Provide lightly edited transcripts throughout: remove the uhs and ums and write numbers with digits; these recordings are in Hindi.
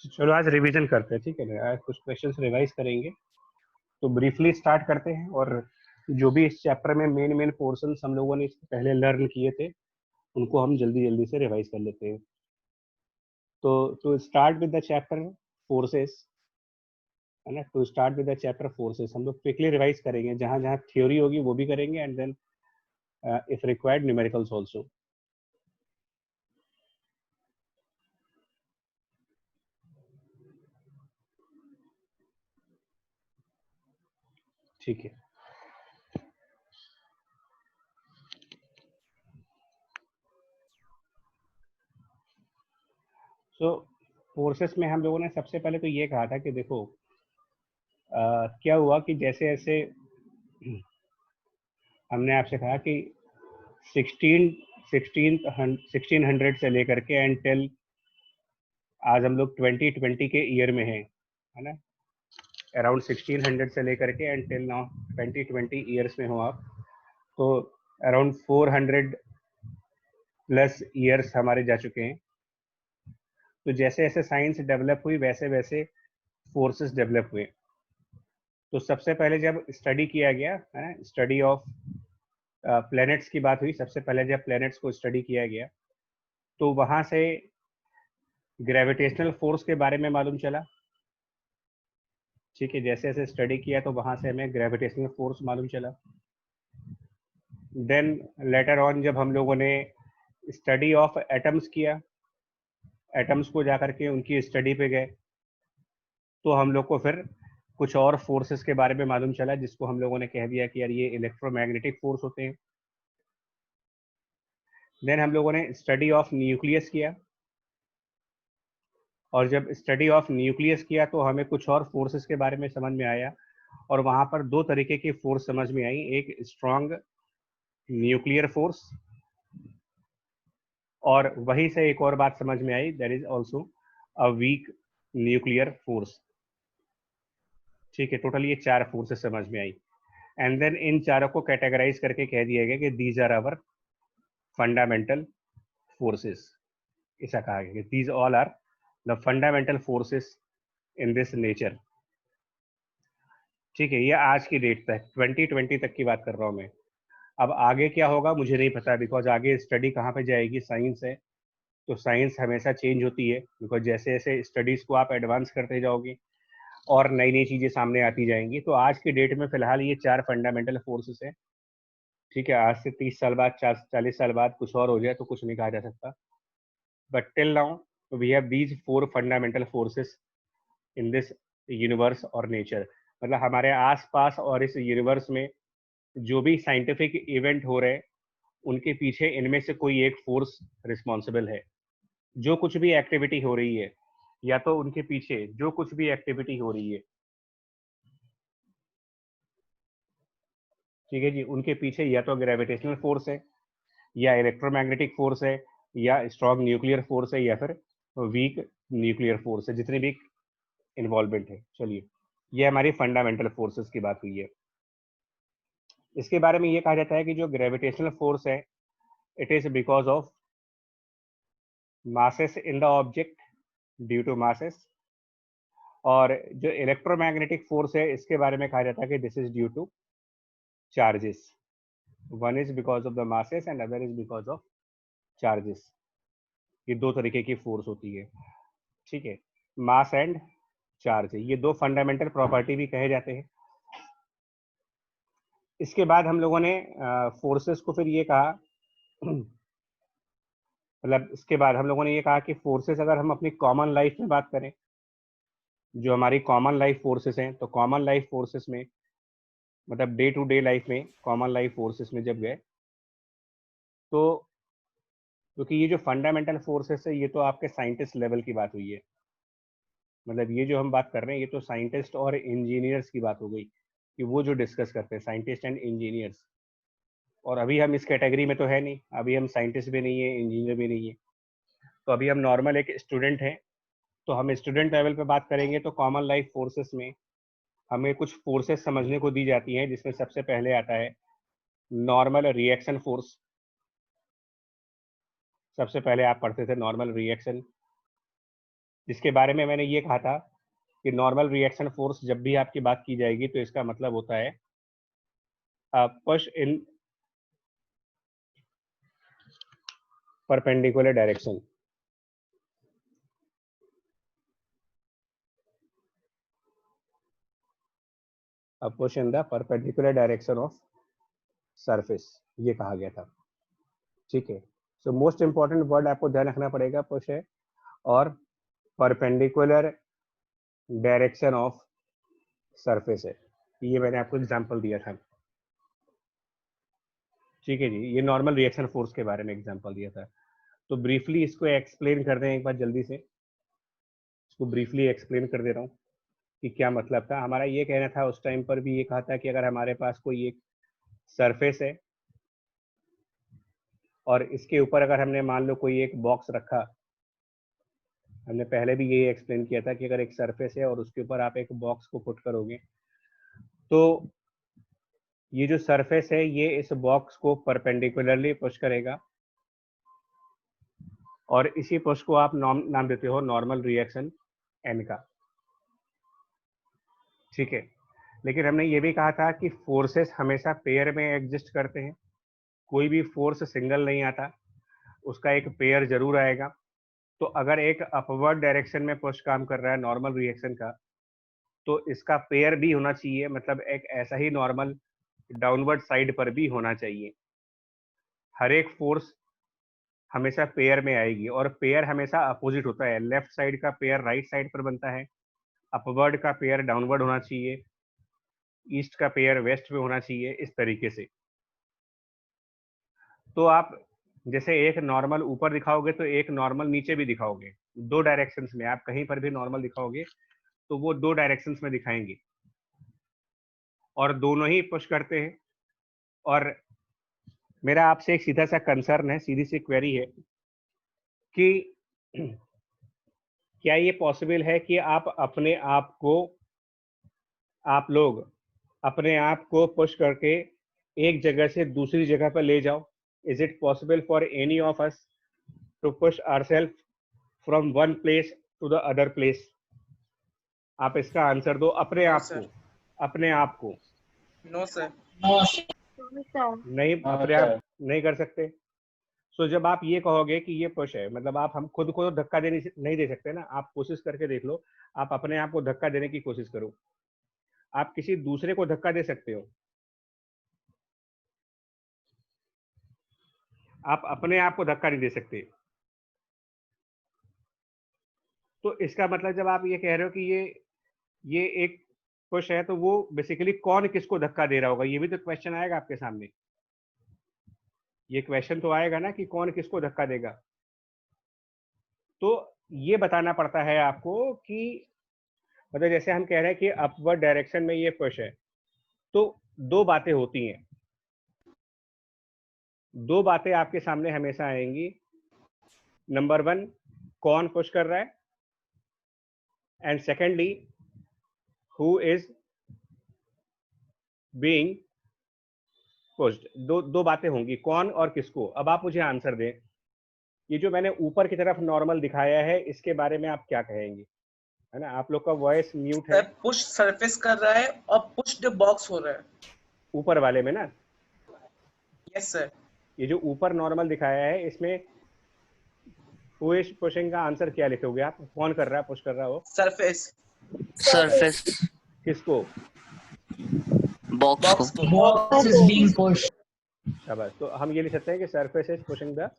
चलो आज रिवीजन करते हैं, ठीक है ना। आज कुछ क्वेश्चंस रिवाइज करेंगे, तो ब्रीफली स्टार्ट करते हैं। और जो भी इस चैप्टर में मेन मेन पोर्शंस हम लोगों ने इससे पहले लर्न किए थे, उनको हम जल्दी जल्दी से रिवाइज कर लेते हैं। तो to start with the chapter forces, है ना। To start with the chapter forces हम लोग क्विकली रिवाइज करेंगे, जहां जहां थ्योरी होगी वो भी करेंगे, and then if required numericals also. ठीक है। सो फोर्सेस में हम लोगों ने सबसे पहले तो ये कहा था कि देखो क्या हुआ कि जैसे जैसे हमने आपसे कहा कि 1600 से लेकर के एंड टिल आज हम लोग 2020 के ईयर में हैं, है ना। अराउंड 1600 से लेकर के एंड टिल नाउ 2020 ईयर्स में हो आप, तो अराउंड 400 प्लस ईयर्स हमारे जा चुके हैं। तो जैसे जैसे साइंस डेवलप हुई वैसे वैसे फोर्सेस डेवलप हुए। तो सबसे पहले जब स्टडी किया गया, है ना, स्टडी ऑफ प्लैनेट्स की बात हुई, सबसे पहले जब प्लैनेट्स को स्टडी किया गया तो वहां से ग्रेविटेशनल फोर्स के बारे में मालूम चला। ठीक है, जैसे जैसे स्टडी किया तो वहां से हमें ग्रेविटेशनल फोर्स मालूम चला। देन लेटर ऑन जब हम लोगों ने स्टडी ऑफ एटम्स किया, एटम्स को जाकर के उनकी स्टडी पे गए, तो हम लोग को फिर कुछ और फोर्सेस के बारे में मालूम चला, जिसको हम लोगों ने कह दिया कि यार ये इलेक्ट्रोमैग्नेटिक फोर्स होते हैं। देन हम लोगों ने स्टडी ऑफ न्यूक्लियस किया, और जब स्टडी ऑफ न्यूक्लियस किया तो हमें कुछ और फोर्सेस के बारे में समझ में आया। और वहां पर दो तरीके की फोर्स समझ में आई, एक स्ट्रॉन्ग न्यूक्लियर फोर्स, और वहीं से एक और बात समझ में आई, there is also a weak nuclear force. ठीक है, टोटल ये चार फोर्सेस समझ में आई। एंड देन इन चारों को कैटेगराइज करके कह दिया गया कि these are our fundamental forces. ऐसा कहा गया कि these all are the fundamental forces in this nature. ठीक है, ये आज की डेट तक 2020 तक की बात कर रहा हूँ मैं। अब आगे क्या होगा मुझे नहीं पता, बिकॉज आगे स्टडी कहाँ पे जाएगी, साइंस है, तो साइंस हमेशा चेंज होती है। बिकॉज जैसे जैसे स्टडीज को आप एडवांस करते जाओगे और नई नई चीजें सामने आती जाएंगी। तो आज की डेट में फिलहाल ये चार फंडामेंटल फोर्सेस है। ठीक है, आज से 30 साल बाद, 40 साल बाद कुछ और हो जाए तो कुछ नहीं कहा जा सकता। But till now we have these four fundamental forces in this universe और नेचर। मतलब हमारे आसपास और इस यूनिवर्स में जो भी साइंटिफिक इवेंट हो रहे हैं, उनके पीछे इनमें से कोई एक फोर्स रिस्पॉन्सिबल है। जो कुछ भी एक्टिविटी हो रही है, या तो उनके पीछे जो कुछ भी एक्टिविटी हो रही है, ठीक है जी, उनके पीछे या तो ग्रेविटेशनल फोर्स है, या इलेक्ट्रोमैग्नेटिक फोर्स है, या स्ट्रॉन्ग न्यूक्लियर फोर्स है, या फिर वीक न्यूक्लियर फोर्स है, जितनी भी इन्वॉल्वमेंट है। चलिए, ये हमारी फंडामेंटल फोर्सेस की बात हुई है। इसके बारे में ये कहा जाता है कि जो ग्रेविटेशनल फोर्स है, it is because of masses in the object, due to masses। और जो इलेक्ट्रोमैग्नेटिक फोर्स है, इसके बारे में कहा जाता है कि this is due two charges. One is because of the masses and other is because of charges. ये दो तरीके की फोर्स होती है। ठीक है, मास एंड चार्ज, ये दो फंडामेंटल प्रॉपर्टी भी कहे जाते हैं। इसके बाद हम लोगों ने फोर्सेस को फिर ये कहा, मतलब इसके बाद हम लोगों ने ये कहा कि फोर्सेस अगर हम अपनी कॉमन लाइफ में बात करें, जो हमारी कॉमन लाइफ फोर्सेस हैं, तो कॉमन लाइफ फोर्सेस में मतलब डे टू डे लाइफ में कॉमन लाइफ फोर्सेस में जब गए, तो क्योंकि ये जो फंडामेंटल फोर्सेस है, ये तो आपके साइंटिस्ट लेवल की बात हुई है। मतलब ये जो हम बात कर रहे हैं, ये तो साइंटिस्ट और इंजीनियर्स की बात हो गई, कि वो जो डिस्कस करते हैं, साइंटिस्ट एंड इंजीनियर्स। और अभी हम इस कैटेगरी में तो है नहीं, अभी हम साइंटिस्ट भी नहीं है, इंजीनियर भी नहीं है। तो अभी हम नॉर्मल एक स्टूडेंट हैं। तो हम स्टूडेंट लेवल पे बात करेंगे, तो कॉमन लाइफ फोर्सेस में हमें कुछ फोर्सेस समझने को दी जाती हैं, जिसमें सबसे पहले आता है नॉर्मल रिएक्शन फोर्स। सबसे पहले आप पढ़ते थे नॉर्मल रिएक्शन। जिसके बारे में मैंने ये कहा था कि नॉर्मल रिएक्शन फोर्स जब भी आपकी बात की जाएगी तो इसका मतलब होता है push in perpendicular direction. Push in the perpendicular direction of surface, ये कहा गया था। ठीक है, सो मोस्ट इंपॉर्टेंट वर्ड आपको ध्यान रखना पड़ेगा पुश है और परपेंडिकुलर डायरेक्शन ऑफ सरफेस है। ये मैंने आपको एग्जांपल दिया था। ठीक है जी, ये नॉर्मल रिएक्शन फोर्स के बारे में एग्जांपल दिया था। तो ब्रीफली इसको एक्सप्लेन कर दें एक बार जल्दी से, इसको ब्रीफली एक्सप्लेन कर दे रहा हूँ कि क्या मतलब था हमारा। ये कहना था उस टाइम पर भी ये कहा था कि अगर हमारे पास कोई एक सरफेस है और इसके ऊपर अगर हमने मान लो कोई एक बॉक्स रखा, हमने पहले भी यही एक्सप्लेन किया था कि अगर एक सरफेस है और उसके ऊपर आप एक बॉक्स को पुट करोगे तो ये जो सरफेस है ये इस बॉक्स को परपेंडिकुलरली पुश करेगा और इसी पुश को आप नाम देते हो नॉर्मल रिएक्शन एन का। ठीक है, लेकिन हमने ये भी कहा था कि फोर्सेस हमेशा पेयर में एग्जिस्ट करते हैं, कोई भी फोर्स सिंगल नहीं आता, उसका एक पेयर जरूर आएगा। तो अगर एक अपवर्ड डायरेक्शन में पुश काम कर रहा है नॉर्मल रिएक्शन का तो इसका पेयर भी होना चाहिए, मतलब एक ऐसा ही नॉर्मल डाउनवर्ड साइड पर भी होना चाहिए। हर एक फोर्स हमेशा पेयर में आएगी और पेयर हमेशा अपोजिट होता है। लेफ्ट साइड का पेयर राइट साइड पर बनता है, अपवर्ड का पेयर डाउनवर्ड होना चाहिए, ईस्ट का पेयर वेस्ट में होना चाहिए, इस तरीके से। तो आप जैसे एक नॉर्मल ऊपर दिखाओगे तो एक नॉर्मल नीचे भी दिखाओगे, दो डायरेक्शंस में आप कहीं पर भी नॉर्मल दिखाओगे तो वो दो डायरेक्शंस में दिखाएंगे और दोनों ही पुश करते हैं। और मेरा आपसे एक सीधा सा कंसर्न है, सीधी सी क्वेरी है कि क्या ये पॉसिबल है कि आप अपने आप को, आप लोग अपने आप को पुश करके एक जगह से दूसरी जगह पर ले जाओ? Is it possible for any of us to push ourselves from one place to the other place? आप इसका आंसर दो अपने No, आप sir. को, अपने आप को। No, sir. नहीं, अपने आप नहीं कर सकते। सो जब आप ये कहोगे कि ये पुश है, मतलब आप हम खुद को धक्का देने नहीं दे सकते ना। आप कोशिश करके देख लो, आप अपने आप को धक्का देने की कोशिश करो, आप किसी दूसरे को धक्का दे सकते हो, आप अपने आप को धक्का नहीं दे सकते। तो इसका मतलब जब आप ये कह रहे हो कि ये एक पुश है तो वो बेसिकली कौन किसको धक्का दे रहा होगा, ये भी तो क्वेश्चन आएगा आपके सामने। ये क्वेश्चन तो आएगा ना कि कौन किसको धक्का देगा। तो ये बताना पड़ता है आपको कि मतलब जैसे हम कह रहे हैं कि अपवर्ड डायरेक्शन में ये पुश है, तो दो बातें होती हैं, दो बातें आपके सामने हमेशा आएंगी। नंबर वन, कौन पुश कर रहा है, and secondly who is being pushed. दो बातें होंगी, कौन और किसको। अब आप मुझे आंसर दें, ये जो मैंने ऊपर की तरफ नॉर्मल दिखाया है इसके बारे में आप क्या कहेंगे? है ना, आप लोग का वॉइस म्यूट है। सर पुश सरफेस कर रहा है और पुश द बॉक्स हो रहा है। ऊपर वाले में ना, यस सर। ये जो ऊपर नॉर्मल दिखाया है इसमें हु इज पुशिंग का आंसर क्या लिखोगे आप? कौन कर रहा है, पुश कर रहा हो? सरफेस। Surface किसको? box बॉक्स को. को। Box is being pushed. शाबाश। तो हम ये लिख सकते हैं कि surface is pushing the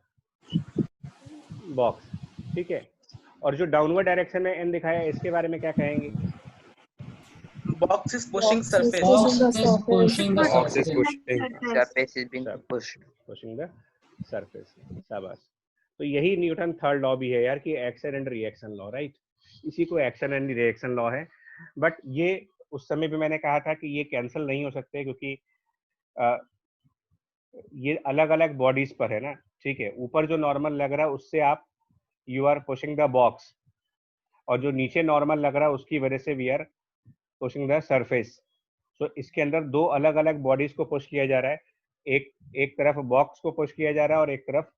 box. ठीक है, और जो डाउनवर्ड डायरेक्शन में एन दिखाया है इसके बारे में क्या कहेंगे? Box is pushing surface. Box is pushing the Box is surface. pushing. Surface is being pushed. Pushing the surface. शाबाश। तो यही न्यूटन थर्ड लॉ भी है यार, कि action and reaction law, right? इसी को एक्शन एंड रिएक्शन लॉ है। बट ये उस समय भी मैंने कहा था कि ये कैंसिल नहीं हो सकते क्योंकि ये अलग अलग बॉडीज पर है ना। ठीक है, ऊपर जो नॉर्मल लग रहा है उससे आप you are pushing the box, और जो नीचे नॉर्मल लग रहा है उसकी वजह से we are pushing the surface. तो इसके अंदर दो अलग अलग बॉडीज को पुश किया जा रहा है, एक तरफ बॉक्स को पुश किया जा रहा है और एक तरफ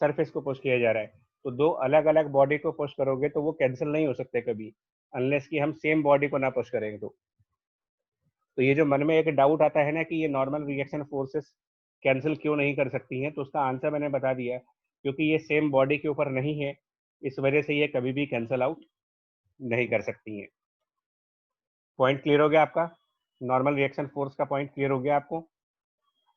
सरफेस को पुश किया जा रहा है। तो दो अलग अलग बॉडी को पुश करोगे तो वो कैंसिल नहीं हो सकते कभी, अनलेस कि हम सेम बॉडी को ना पुश करेंगे। तो ये जो मन में एक डाउट आता है ना कि ये नॉर्मल रिएक्शन फोर्सेस कैंसिल क्यों नहीं कर सकती हैं, तो उसका आंसर मैंने बता दिया, क्योंकि ये सेम बॉडी के ऊपर नहीं है, इस वजह से ये कभी भी कैंसिल आउट नहीं कर सकती हैं। पॉइंट क्लियर हो गया आपका? नॉर्मल रिएक्शन फोर्स का पॉइंट क्लियर हो गया आपको?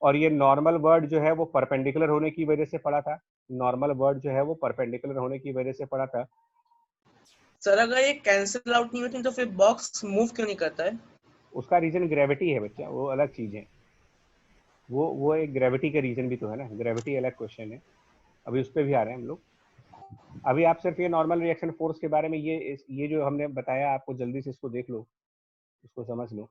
और ये नॉर्मल वर्ड जो है वो परपेंडिकुलर होने की वजह से पड़ा था, नॉर्मल वर्ड जो है वो परपेंडिकुलर होने की वजह से पड़ा था। सर अगर ये कैंसिल आउट नहीं होती तो फिर बॉक्स मूव क्यों नहीं करता है? उसका रीजन ग्रेविटी है बच्चा, वो अलग चीज है, वो एक ग्रेविटी का रीजन भी तो है ना, ग्रेविटी अलग क्वेश्चन है, अभी उस पर भी आ रहे हैं हम लोग। अभी आप सिर्फ ये नॉर्मल रिएक्शन फोर्स के बारे में ये जो हमने बताया आपको, जल्दी से इसको देख लो, इसको समझ लो।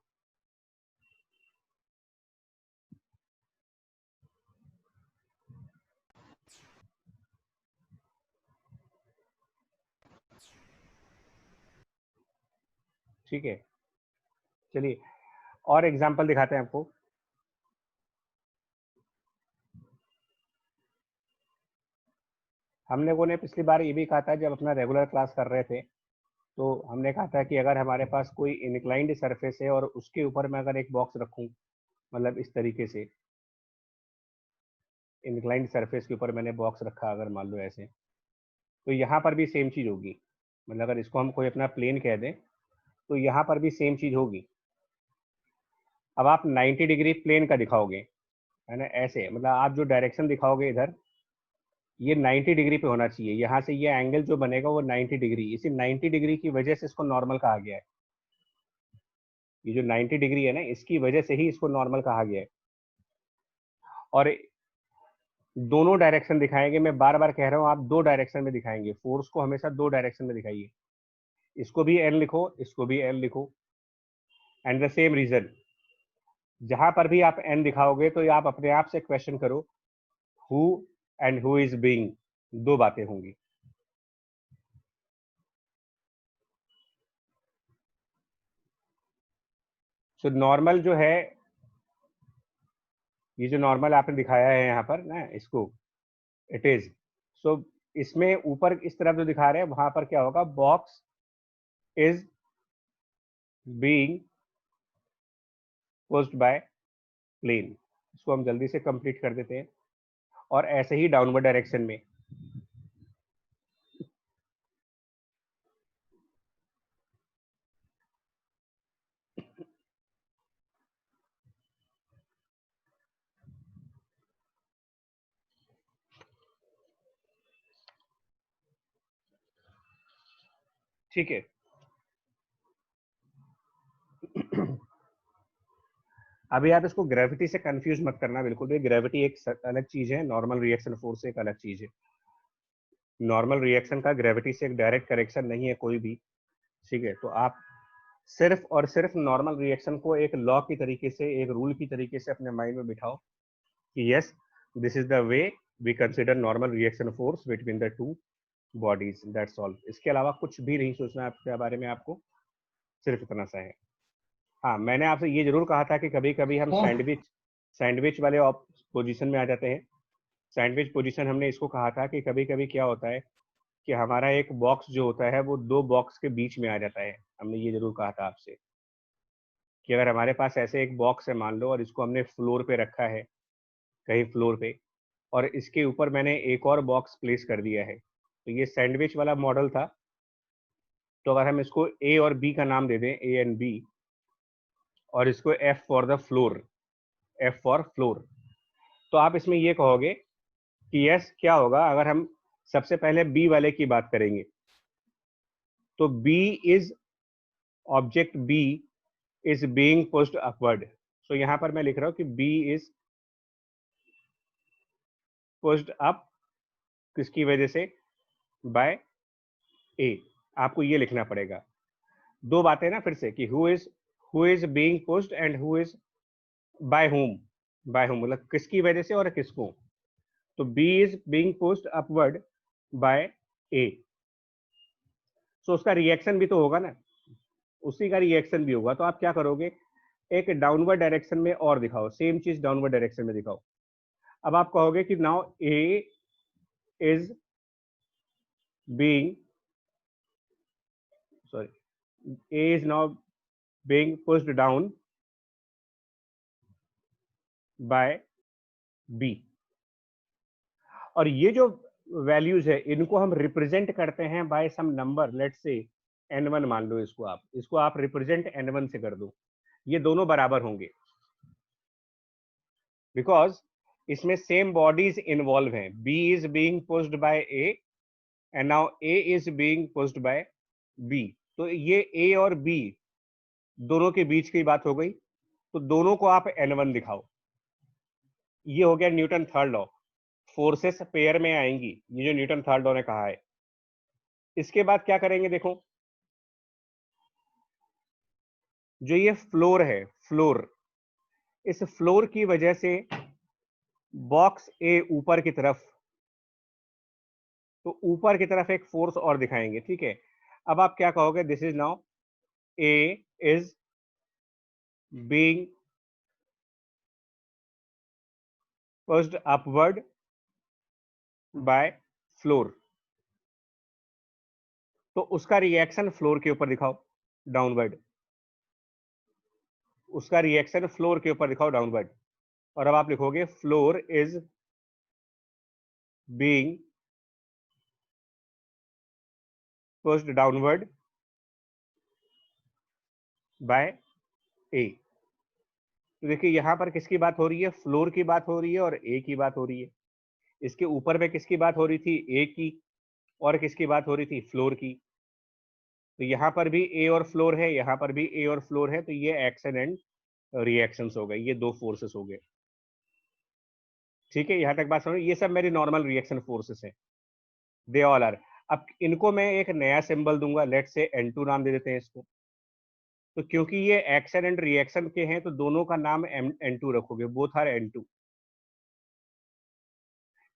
ठीक है, चलिए और एग्जांपल दिखाते हैं आपको। हम लोगों ने पिछली बार ये भी कहा था, जब अपना रेगुलर क्लास कर रहे थे, तो हमने कहा था कि अगर हमारे पास कोई इंक्लाइंड सरफेस है और उसके ऊपर मैं अगर एक बॉक्स रखूं, मतलब इस तरीके से इंक्लाइंड सरफेस के ऊपर मैंने बॉक्स रखा, अगर मान लो ऐसे, तो यहाँ पर भी सेम चीज होगी। मतलब अगर इसको हम कोई अपना प्लेन कह दें तो यहाँ पर भी सेम चीज होगी। अब आप 90 डिग्री प्लेन का दिखाओगे, है ना, ऐसे, मतलब आप जो डायरेक्शन दिखाओगे इधर, ये 90 डिग्री पे होना चाहिए, यहाँ से ये एंगल जो बनेगा वो 90 डिग्री, इसी 90 डिग्री की वजह से इसको नॉर्मल कहा गया है। ये जो 90 डिग्री है ना, इसकी वजह से ही इसको नॉर्मल कहा गया है। और दोनों डायरेक्शन दिखाएंगे, मैं बार बार कह रहा हूँ, आप दो डायरेक्शन में दिखाएंगे, फोर्स को हमेशा दो डायरेक्शन में दिखाइए। इसको भी एन लिखो, इसको भी एन लिखो, एंड द सेम रीजन, जहां पर भी आप एन दिखाओगे तो आप अपने आप से क्वेश्चन करो, who and who is being, दो बातें होंगी। सो नॉर्मल जो है, ये जो नॉर्मल आपने दिखाया है यहाँ पर ना, इसको इट इज, सो इसमें ऊपर इस तरफ जो दिखा रहे हैं वहां पर क्या होगा, box is being pushed by plane. इसको हम जल्दी से कंप्लीट कर देते हैं, और ऐसे ही डाउनवर्ड डायरेक्शन में। ठीक है, अभी आप इसको ग्रेविटी से कंफ्यूज मत करना बिल्कुल भी, ग्रेविटी एक अलग चीज है, नॉर्मल रिएक्शन फोर्स एक अलग चीज है। नॉर्मल रिएक्शन का ग्रेविटी से एक डायरेक्ट करेक्शन नहीं है कोई भी, ठीक है। तो आप सिर्फ और सिर्फ नॉर्मल रिएक्शन को एक लॉ की तरीके से, एक रूल की तरीके से अपने माइंड में बिठाओ कि yes, this is the way we consider normal reaction force between the two bodies, that's all. इसके अलावा कुछ भी नहीं सोचना आपके बारे में, आपको सिर्फ इतना सा है। हाँ, मैंने आपसे ये जरूर कहा था कि कभी कभी हम सैंडविच सैंडविच वाले पोजीशन में आ जाते हैं। सैंडविच पोजीशन हमने इसको कहा था कि कभी कभी क्या होता है कि हमारा एक बॉक्स जो होता है वो दो बॉक्स के बीच में आ जाता है। हमने ये जरूर कहा था आपसे कि अगर हमारे पास ऐसे एक बॉक्स है मान लो, और इसको हमने फ्लोर पे रखा है, कहीं फ्लोर पे, और इसके ऊपर मैंने एक और बॉक्स प्लेस कर दिया है, तो ये सैंडविच वाला मॉडल था। तो अगर हम इसको ए और बी का नाम दे दें, ए एंड बी, और इसको F for the floor, F for floor, तो आप इसमें ये कहोगे कि यस, क्या होगा अगर हम सबसे पहले बी वाले की बात करेंगे, तो B is, object B is being pushed upward. So यहां पर मैं लिख रहा हूं कि बी इज पुश्ड अप, किसकी वजह से, बाय ए। आपको ये लिखना पड़ेगा, दो बातें ना फिर से, कि who is being pushed and who is by whom, by whom मतलब किसकी वजह से और किसको। तो B is being pushed upward by A, so उसका रिएक्शन भी तो होगा ना, उसी का रिएक्शन भी होगा। तो आप क्या करोगे, एक डाउनवर्ड डायरेक्शन में और दिखाओ, सेम चीज डाउनवर्ड डायरेक्शन में दिखाओ। अब आप कहोगे कि now A is being, sorry, A is now being pushed down by B. और ये जो वैल्यूज है इनको हम रिप्रेजेंट करते हैं bye some number, let's say n1 मान लो, इसको आप रिप्रेजेंट n1 से कर दो, ये दोनों बराबर होंगे बिकॉज इसमें सेम बॉडीज इन्वॉल्व हैं. B is being pushed by A and now A is being pushed by B. तो ये A और B दोनों के बीच की बात हो गई, तो दोनों को आप n1 दिखाओ. ये हो गया Newton third law. Forces pair में आएंगी, ये जो न्यूटन थर्ड लॉ ने कहा है. इसके बाद क्या करेंगे, देखो जो ये फ्लोर है, फ्लोर, इस फ्लोर की वजह से बॉक्स ए ऊपर की तरफ, तो ऊपर की तरफ एक फोर्स और दिखाएंगे. ठीक है, अब आप क्या कहोगे, this is now A is being pushed upward by floor. तो उसका रिएक्शन फ्लोर के ऊपर दिखाओ डाउनवर्ड, उसका रिएक्शन फ्लोर के ऊपर दिखाओ डाउनवर्ड. और अब आप लिखोगे floor is being pushed downward by A. तो देखिए यहां पर किसकी बात हो रही है, फ्लोर की बात हो रही है और ए की बात हो रही है. इसके ऊपर में किसकी बात हो रही थी, ए की, और किसकी बात हो रही थी, फ्लोर की. तो यहां पर भी ए और फ्लोर है, यहां पर भी ए और फ्लोर है, तो ये एक्शन एंड रिएक्शंस हो गए, ये दो फोर्सेस हो गए. ठीक है, यहां तक बात समझ. ये सब मेरी नॉर्मल रिएक्शन फोर्सेस हैं, दे ऑल आर. अब इनको मैं एक नया सिंबल दूंगा, लेट्स से N2 नाम दे देते हैं इसको. तो क्योंकि ये एक्शन एंड रिएक्शन के हैं तो दोनों का नाम N2 रखोगे, बोथ आर N2.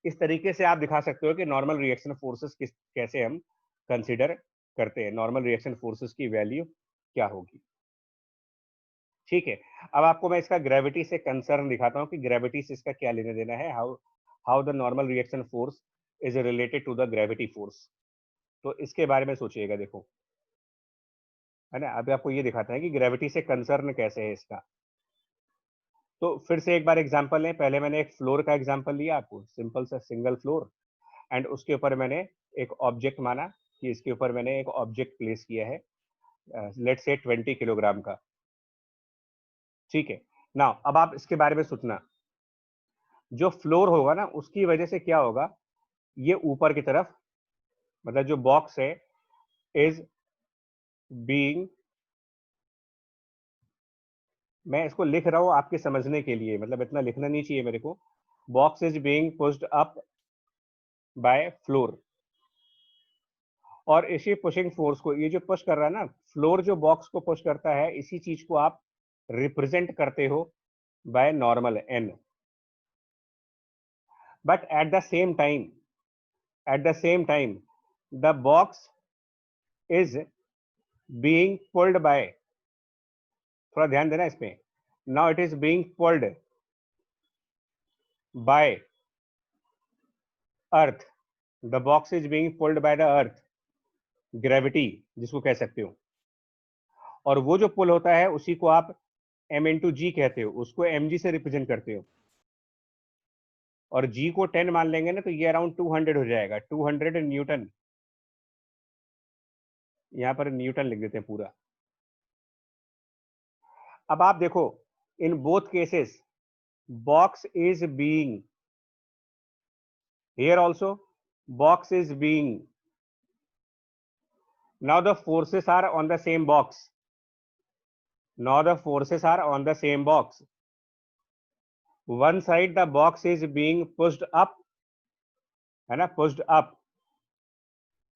इस तरीके से आप दिखा सकते हो कि नॉर्मल रिएक्शन फोर्सेस कैसे हम कंसीडर करते हैं, नॉर्मल रिएक्शन फोर्सेस की वैल्यू क्या होगी. ठीक है, अब आपको मैं इसका ग्रेविटी से कंसर्न दिखाता हूं कि ग्रेविटी से इसका क्या लेना देना है, how the normal reaction force is related to the gravity force. तो इसके बारे में सोचिएगा, देखो है ना. अभी आपको ये दिखाते हैं कि ग्रेविटी से कंसर्न कैसे है इसका. तो फिर से एक बार एग्जांपल लें. पहले मैंने एक फ्लोर का एग्जांपल लिया आपको, सिंपल सा सिंगल फ्लोर, एंड उसके ऊपर मैंने एक ऑब्जेक्ट माना कि इसके ऊपर मैंने एक ऑब्जेक्ट प्लेस किया है, लेट्स से 20 किलोग्राम का. ठीक है, नाउ अब आप इसके बारे में सोचना, जो फ्लोर होगा ना उसकी वजह से क्या होगा, ये ऊपर की तरफ, मतलब जो बॉक्स है इज बीइंग, मैं इसको लिख रहा हूं आपके समझने के लिए, मतलब इतना लिखना नहीं चाहिए मेरे को. Box is being pushed up by floor. और इसी पुशिंग फोर्स को, ये जो पुश कर रहा है ना, फ्लोर जो बॉक्स को पुश करता है, इसी चीज को आप रिप्रेजेंट करते हो by normal N. But at the same time the box is being pulled by, थोड़ा ध्यान देना इसमें, now it is being pulled by earth. The box is being pulled by the earth, gravity जिसको कह सकते हो. और वो जो पुल होता है उसी को आप m×g कहते हो, उसको mg से रिप्रेजेंट करते हो. और g को 10 मान लेंगे ना, तो ये अराउंड 200 हो जाएगा, 200 न्यूटन. यहां पर न्यूटन लिख देते हैं पूरा. अब आप देखो, in both cases box is being, here also box is being. Now the forces are on the same box, now the forces are on the same box. One side the box is being pushed up, है ना, pushed up,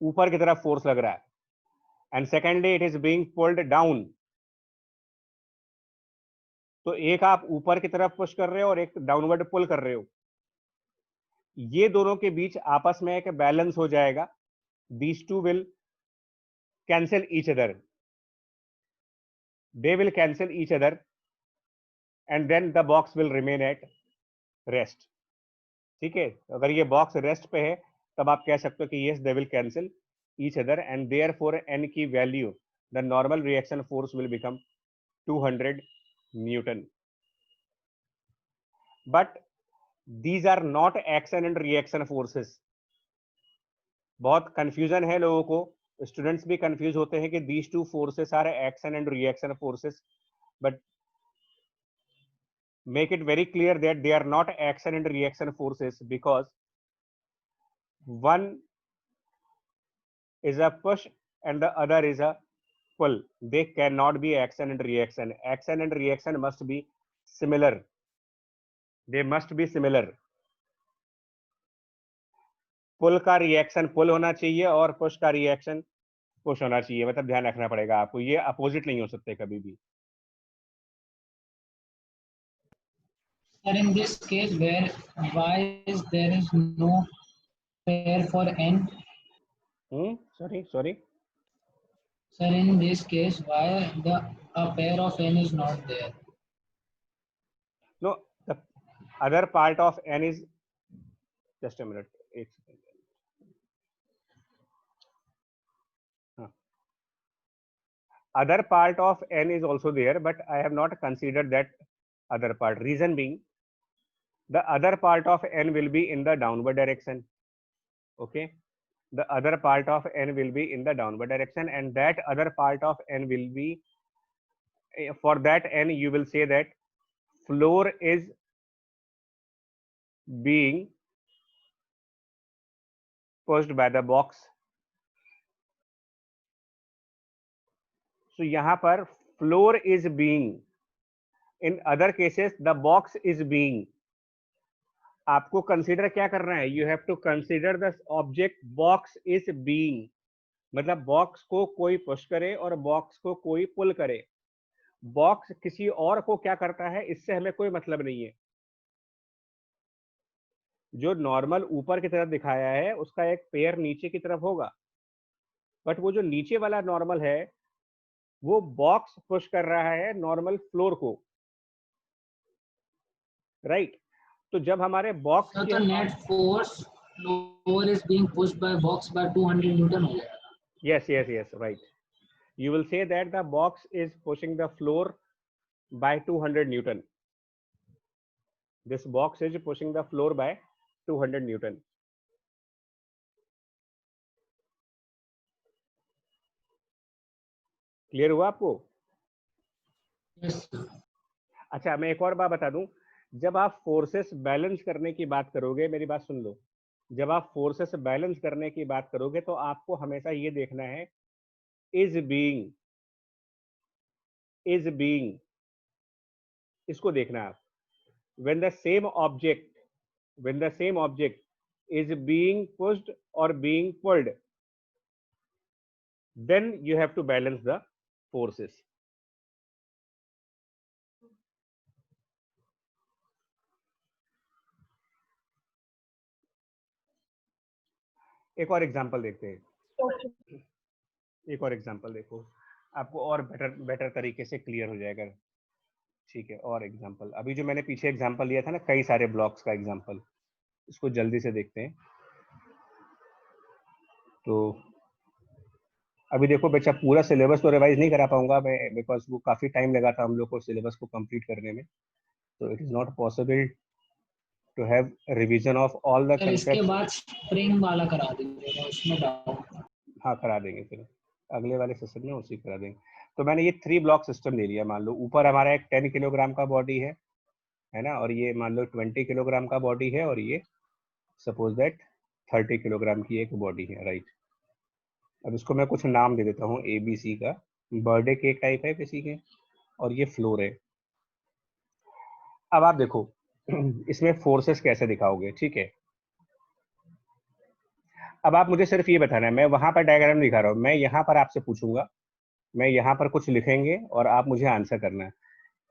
ऊपर की तरफ फोर्स लग रहा है, and secondly it is being pulled down. तो एक आप ऊपर की तरफ पुश कर रहे हो और एक डाउनवर्ड पुल कर रहे हो, ये दोनों के बीच आपस में एक बैलेंस हो जाएगा. These two will cancel each other, they will cancel each other and then the box will remain at rest. ठीक है, अगर ये बॉक्स रेस्ट पे है तब आप कह सकते हो कि yes they will cancel each other, and therefore n की value, the normal reaction force will become 200 Newton. But these are not action and reaction forces. बहुत confusion है लोगों को, students भी confuse होते हैं कि these two forces are action and reaction forces, but make it very clear that they are not action and reaction forces, because one is a push and the other is a pull. They cannot be action and reaction. Action and reaction must be similar. They must be similar. पुल का रिएक्शन पुल होना चाहिए और पुश का रिएक्शन पुश होना चाहिए, मतलब ध्यान रखना पड़ेगा आपको, ये अपोजिट नहीं हो सकते कभी भी. Sir, in this case, why there is no pair for n? Sorry. Sir, in this case, why a pair of n is not there? No, the other part of n is, just a minute. Other part of n is also there, but I have not considered that other part. Reason being, the other part of n will be in the downward direction. Okay, the other part of n will be in the downward direction, and that other part of n will be, for that n you will say that floor is being pushed by the box. So यहाँ पर floor is being, in other cases the box is being. आपको कंसीडर क्या करना है? You have to consider the object box is being, मतलब बॉक्स को कोई पुश करे और बॉक्स को कोई पुल करे. बॉक्स किसी और को क्या करता है इससे हमें कोई मतलब नहीं है. जो नॉर्मल ऊपर की तरफ दिखाया है उसका एक पेयर नीचे की तरफ होगा, बट वो जो नीचे वाला नॉर्मल है वो बॉक्स पुश कर रहा है नॉर्मल फ्लोर को, राइट? तो जब हमारे box So the net force floor is being pushed by box by 200 Newton हो जाएगा. yes, right. You will say that the box is pushing the floor by 200 Newton. This box is pushing the floor by 200 Newton. Clear हुआ आपको? Yes, sir. अच्छा, मैं एक और बात बता दूं, जब आप फोर्सेस बैलेंस करने की बात करोगे, मेरी बात सुन लो, जब आप फोर्सेस बैलेंस करने की बात करोगे तो आपको हमेशा ये देखना है इज बीइंग, इसको देखना आप. when the same object is being pushed or being pulled, then you have to balance the forces. एक और एग्जांपल देखते हैं. एक और एग्जांपल देखो, आपको और बेटर तरीके से क्लियर हो जाएगा. ठीक है, और एग्जांपल, अभी जो मैंने पीछे एग्जांपल लिया था ना, कई सारे ब्लॉक्स का एग्जांपल, इसको जल्दी से देखते हैं. तो अभी देखो बच्चा, पूरा सिलेबस तो रिवाइज नहीं करा पाऊंगा मैं, बिकॉज वो काफी टाइम लगा था हम लोग को सिलेबस को कंप्लीट करने में. तो it is not possible to have revision of all the Sir, इसके कंसेप्ट. बाद स्प्रिंग वाला करा दीजिएगा, उसमें डाउट. हाँ, करा देंगे, फिर अगले वाले सेशन में उसी करा देंगे. तो मैंने ये 3 ब्लॉक सिस्टम ले लिया. मान लो ऊपर हमारा एक 10 किलोग्राम का बॉडी है ना, और ये मान लो 20 किलोग्राम का बॉडी है, और ये सपोज दैट 30 किलोग्राम की एक बॉडी है, राइट? अब इसको मैं कुछ नाम दे देता हूँ ABC का. बर्थडे केक टाइप है किसी के, और ये फ्लोर है. अब आप देखो इसमें फोर्सेस कैसे दिखाओगे, ठीक है? अब आप मुझे सिर्फ ये बताना है, मैं वहां पर डायग्राम दिखा रहा हूँ, मैं यहाँ पर आपसे पूछूंगा, मैं यहाँ पर कुछ लिखेंगे और आप मुझे आंसर करना है.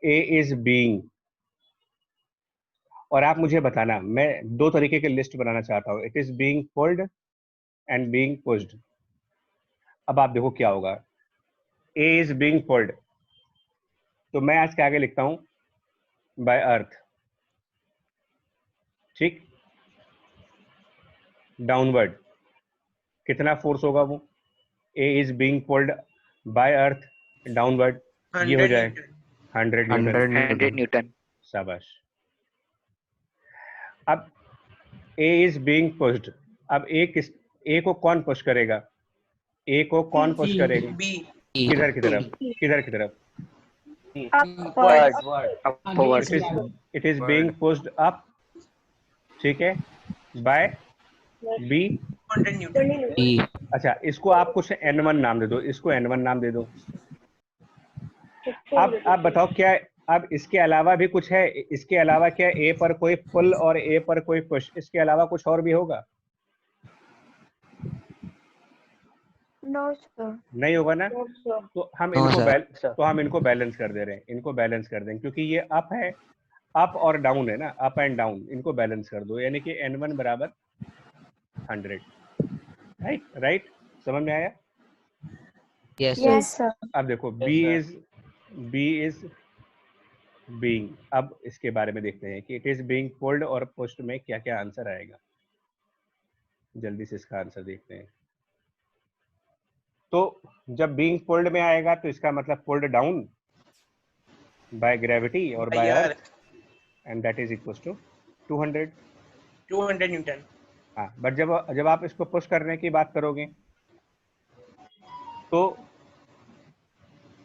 ए इज बीइंग, और आप मुझे बताना, मैं 2 तरीके के लिस्ट बनाना चाहता हूँ. It is being pulled and being pushed. अब आप देखो क्या होगा. ए इज बीइंग पुल्ड, तो मैं आज के आगे लिखता हूं बाय अर्थ, ठीक? डाउनवर्ड कितना फोर्स होगा वो? A is being pulled by earth downward, ये हो 100 जाए Newton. 100 न्यूटन। 100 Newton. शाबाश। अब A is being pushed, अब A को कौन पुश करेगा? A को कौन पुश करेगा? B. किधर की तरफ? किधर की तरफ? Upward. It is being pushed up, ठीक है, by B। 200 Newton. अच्छा, इसको आप कुछ N1 नाम दे दो, इसको N1 नाम दे दो। अब बताओ क्या, अब इसके अलावा भी कुछ है? इसके अलावा क्या A पर कोई पुल और A पर कोई पुश, इसके अलावा कुछ और भी होगा? No, sir. नहीं होगा ना? तो हम इनको बैलेंस कर दे रहे हैं, इनको बैलेंस कर देंगे, क्योंकि ये अप है, अप और डाउन है ना, अप एंड डाउन, इनको बैलेंस कर दो, यानी कि N1 बराबर 100। राइट, समझ में आया? Yes, sir. अब देखो B is being, अब इसके बारे में देखते हैं कि इट इज बीइंग पुल्ड और पुश्ड में क्या क्या आंसर आएगा। जल्दी से इसका आंसर देखते हैं। तो जब बीइंग पुल्ड में आएगा तो इसका मतलब पुल्ड डाउन बाय ग्रेविटी और by earth, and that is equal to 200 newton. हाँ, बट जब आप इसको पुश करने की बात करोगे तो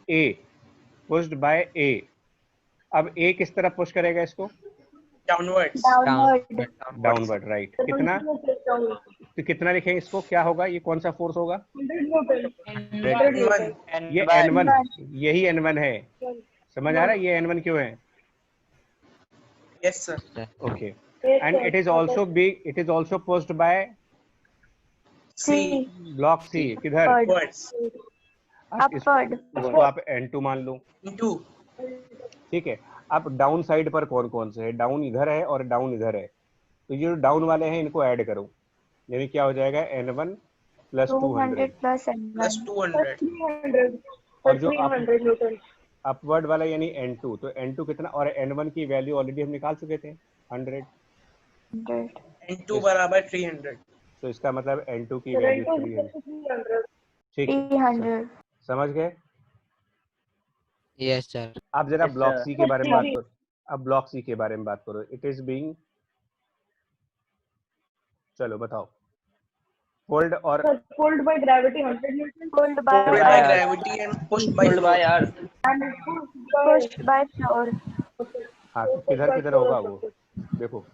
A पुश्ड बाय A, अब A किस तरफ पुश करेगा इसको? Downward, right. कितना, तो कितना लिखेंगे इसको, क्या होगा, ये कौन सा फोर्स होगा? ये N1, यही N1 है। समझ आ रहा है ये N1 क्यों है? Yes sir. Okay, and it is also pushed by C. Block C, किधर? Upward. इसको आप N2 मान लो, ठीक है। अब डाउन साइड पर कौन कौन से है? डाउन इधर है और डाउन इधर है, तो ये जो डाउन वाले हैं इनको ऐड करो, यानी क्या हो जाएगा? N1 plus 200 plus N1. 200 और जो अपवर्ड वाला यानी N2, तो N2 कितना, और N1 की वैल्यू ऑलरेडी हम निकाल चुके थे 100, N2 बराबर 300, तो इसका मतलब N2 की वैल्यू 300, ठीक है, 300. समझ गए? Yes sir. आप जरा ब्लॉक सी के बारे में बात करो, अब ब्लॉक सी के बारे में बात करो। इट इज बीइंग, चलो बताओ, पुल्ड और pulled by gravity 100 Newton, Pulled by gravity and pushed by earth. and pushed by floor. हाँ, तो किधर होगा वो, देखो।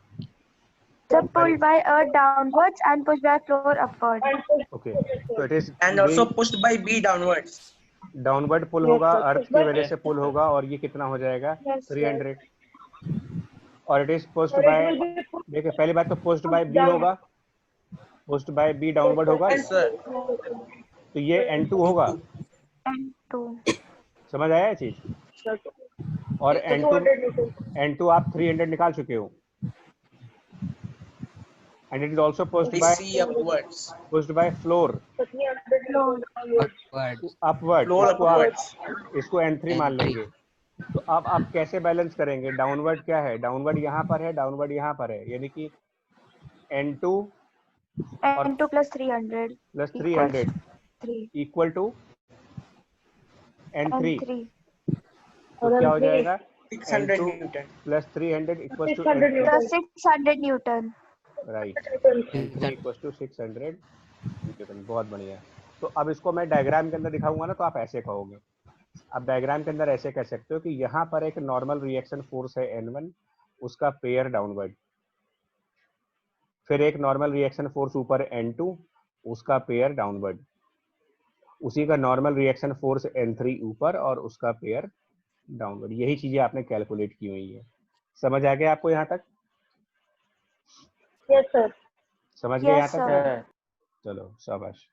So pulled by earth downwards and pushed by floor upward. Okay, तो it is and also pushed by B downwards. Downward pull होगा, अर्थ की वजह से पुल होगा, और ये कितना हो जाएगा? 300। और इट इज पुश्ड बाय, देखिए पहली बात तो पुश्ड बाय बी होगा, पुश्ड बाय बी डाउनवर्ड होगा, Yes sir. तो ये N2 होगा। N2. समझ आया ये चीज? और N2 आप 300 निकाल चुके हो, and it is also pushed We by see upwards. floor upward, Floor upwards. इसको N3 मान लेंगे। तो अब आप कैसे बैलेंस करेंगे? डाउनवर्ड क्या है? डाउनवर्ड यहाँ पर है, डाउनवर्ड यहाँ पर है, यानी कि N2 plus 300 plus 300 equal to N3, तो क्या हो जाएगा? 600 N2 Newton. Plus 300 equal to plus 600 Newton. Right, equal to 600 newton. बहुत बढ़िया। तो अब इसको मैं डायग्राम के अंदर दिखाऊंगा ना, तो आप ऐसे कहोगे। अब डायग्राम के अंदर ऐसे कह सकते हो कि यहाँ पर एक नॉर्मल रिएक्शन फोर्स है N1, उसका पेयर डाउनवर्ड, फिर एक नॉर्मल रिएक्शन फोर्स ऊपर N2, उसका पेयर डाउनवर्ड, उसी का नॉर्मल रिएक्शन फोर्स N3 ऊपर और उसका पेयर डाउनवर्ड। यही चीजें आपने कैलकुलेट की हुई है। समझ आ गया आपको यहाँ तक? yes sir. समझ गए यहाँ Yes, तक? sir. चलो शाबाश।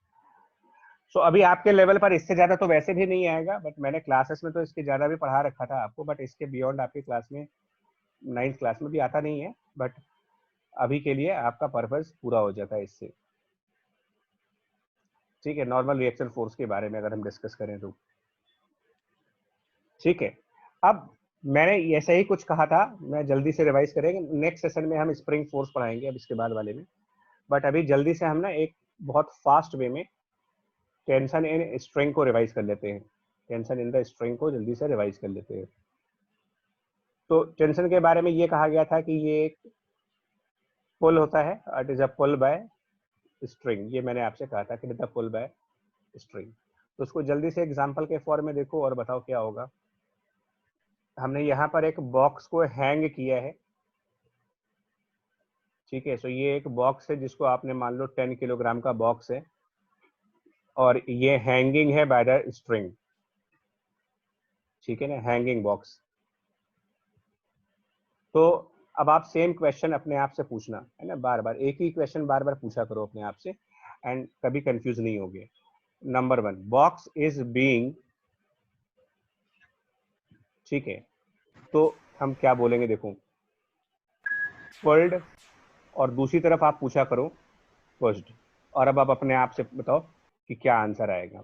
सो अभी आपके लेवल पर इससे ज्यादा तो वैसे भी नहीं आएगा, बट मैंने क्लासेस में तो इसके ज्यादा भी पढ़ा रखा था आपको, बट इसके बियॉन्ड आपकी क्लास में 9th क्लास में भी आता नहीं है, बट अभी के लिए आपका पर्पस पूरा हो जाता है इससे। ठीक है, नॉर्मल रिएक्शन फोर्स के बारे में अगर हम डिस्कस करें तो ठीक है। अब मैंने ऐसा ही कुछ कहा था, मैं जल्दी से रिवाइज करेंगे, नेक्स्ट सेशन में हम स्प्रिंग फोर्स पढ़ाएंगे अब इसके बाद वाले में, बट अभी जल्दी से हम ना एक बहुत फास्ट वे में टेंशन इन स्ट्रिंग को रिवाइज कर लेते हैं, टेंशन इन द स्ट्रिंग को जल्दी से रिवाइज कर लेते हैं। तो टेंशन के बारे में ये कहा गया था कि ये एक पुल होता है, it is a pull by string, ये मैंने आपसे कहा था कि it is a pull by string. तो उसको जल्दी से एग्जांपल के फॉर्म में देखो और बताओ क्या होगा। हमने यहाँ पर एक बॉक्स को हैंग किया है, ठीक है। सो ये एक बॉक्स है जिसको आपने मान लो 10 किलोग्राम का बॉक्स है और ये हैंगिंग है बाय द स्ट्रिंग, ठीक है ना, हैंगिंग बॉक्स। तो अब आप सेम क्वेश्चन अपने आप से पूछना है ना, बार बार एक ही क्वेश्चन बार बार पूछा करो अपने आप से एंड कभी कंफ्यूज नहीं होगे। नंबर 1, बॉक्स इज बीइंग, ठीक है। तो हम क्या बोलेंगे देखो, पुल्ड, और दूसरी तरफ आप पूछा करो पुश्ड, और अब आप अपने आप से बताओ कि क्या आंसर आएगा।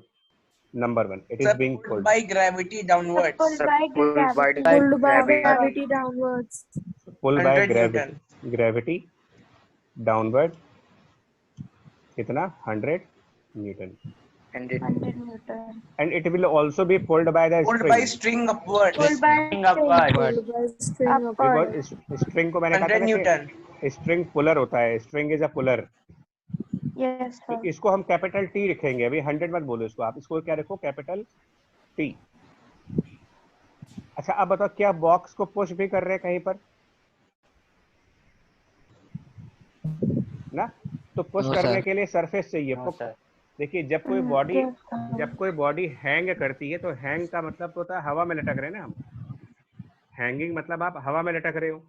Number 1, it is being pulled pulled, by gravity downwards. Pulled by Pulled by gravity. Pulled by gravity. gravity downwards. Pull by 100 gravity, Newton. Gravity downward कितना 100 newton, 100 100 Newton. And it will also be pulled by the Pulled by string, string upwards. Pulled by Pulled by string upward. Because string को मैंने कहा 100 था Newton. कि स्ट्रिंग पुलर होता है, string is a puller. Yes, तो sir. इसको हम कैपिटल टी लिखेंगे, अभी 100 मत बोलो इसको, आप इसको क्या रखो, कैपिटल टी। अच्छा अब बताओ, क्या बॉक्स को पुश भी कर रहे हैं कहीं पर ना? तो पुश करने के लिए सरफेस चाहिए। देखिए जब कोई बॉडी Yes, sir. जब कोई बॉडी हैंग करती है तो हैंग का मतलब तो होता है हवा में लटक रहे हैं ना हम, हैंगिंग मतलब आप हवा में लटक रहे हो,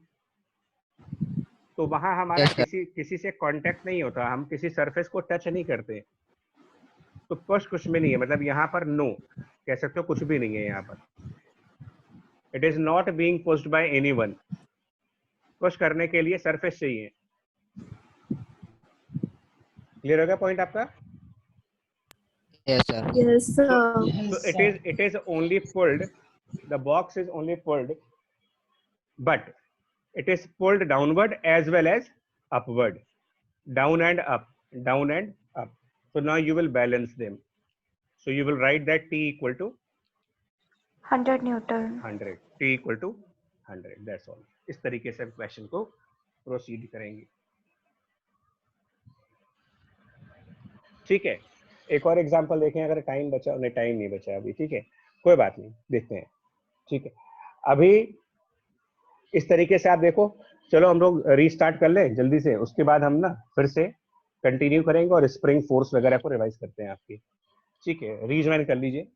तो वहां हमारा किसी से कांटेक्ट नहीं होता, हम किसी सरफेस को टच नहीं करते, तो पुश कुछ भी नहीं है, मतलब यहाँ पर नो कह सकते हो, कुछ भी नहीं है यहाँ पर। It is not being pushed bye anyone, push करने के लिए सरफेस चाहिए। क्लियर हो गया पॉइंट आपका? Yes, sir. So it is only pulled, the box is only pulled, but it is pulled downward as well as upward, down and up, down and up. So now you will balance them. So you will write that T equal to 100 Newton. 100, T equal to 100, that's all. इस तरीके से क्वेश्चन को प्रोसीड करेंगे, ठीक है। एक और एग्जांपल देखें, अगर टाइम बचा, नहीं टाइम नहीं बचा अभी, ठीक है, कोई बात नहीं, देखते हैं, ठीक है। अभी इस तरीके से आप देखो, चलो हम लोग रीस्टार्ट कर लें जल्दी से, उसके बाद हम ना फिर से कंटिन्यू करेंगे और स्प्रिंग फोर्स वगैरह को रिवाइज करते हैं आपकी, ठीक है। रीजॉइन कर लीजिए,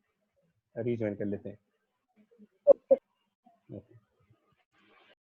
रीजॉइन कर लेते हैं।